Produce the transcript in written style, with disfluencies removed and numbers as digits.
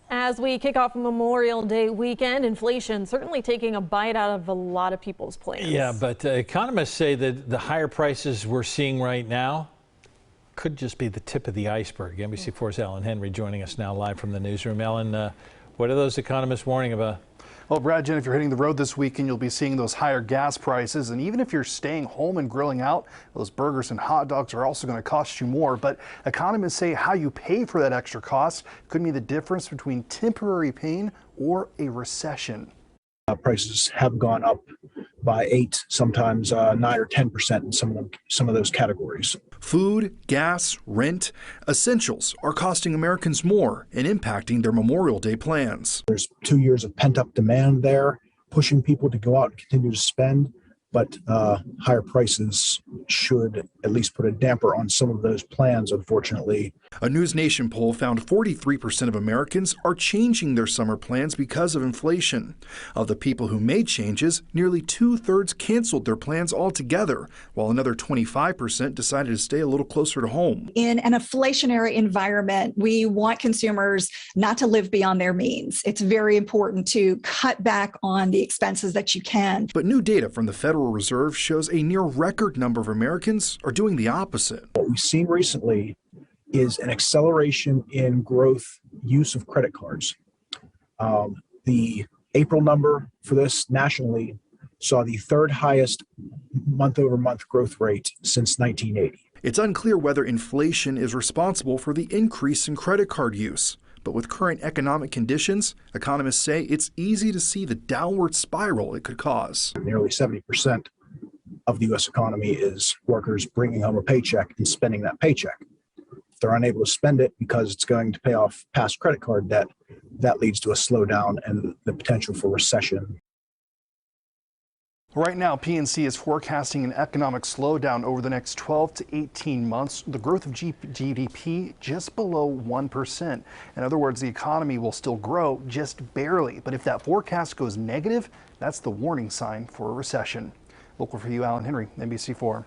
As we kick off Memorial Day weekend, inflation certainly taking a bite out of a lot of people's plans. Yeah, but economists say that the higher prices we're seeing right now could just be the tip of the iceberg. NBC4's Alan Henry joining us now live from the newsroom. Alan, what are those economists warning about? Well, Brad, Jen, if you're hitting the road this weekend, you'll be seeing those higher gas prices. And even if you're staying home and grilling out, those burgers and hot dogs are also going to cost you more. But economists say how you pay for that extra cost could mean the difference between temporary pain or a recession. Prices have gone up by 8, sometimes 9 or 10% in some of those categories. Food, gas, rent, essentials are costing Americans more and impacting their Memorial Day plans. There's 2 years of pent-up demand there, pushing people to go out and continue to spend, but higher prices should at least put a damper on some of those plans, unfortunately. A News Nation poll found 43% of Americans are changing their summer plans because of inflation. Of the people who made changes, nearly 2/3 canceled their plans altogether, while another 25% decided to stay a little closer to home. In an inflationary environment, we want consumers not to live beyond their means. It's very important to cut back on the expenses that you can. But new data from the Federal Reserve shows a near record number of Americans are doing the opposite. What we've seen recently is an acceleration in growth use of credit cards. The April number for this nationally saw the third highest month-over-month growth rate since 1980. It's unclear whether inflation is responsible for the increase in credit card use. But with current economic conditions, economists say it's easy to see the downward spiral it could cause. Nearly 70% of the U.S. economy is workers bringing home a paycheck and spending that paycheck. If they're unable to spend it because it's going to pay off past credit card debt, that leads to a slowdown and the potential for recession. Right now, PNC is forecasting an economic slowdown over the next 12 to 18 months. The growth of GDP just below 1%. In other words, the economy will still grow just barely. But if that forecast goes negative, that's the warning sign for a recession. Local for you, Alan Henry, NBC4.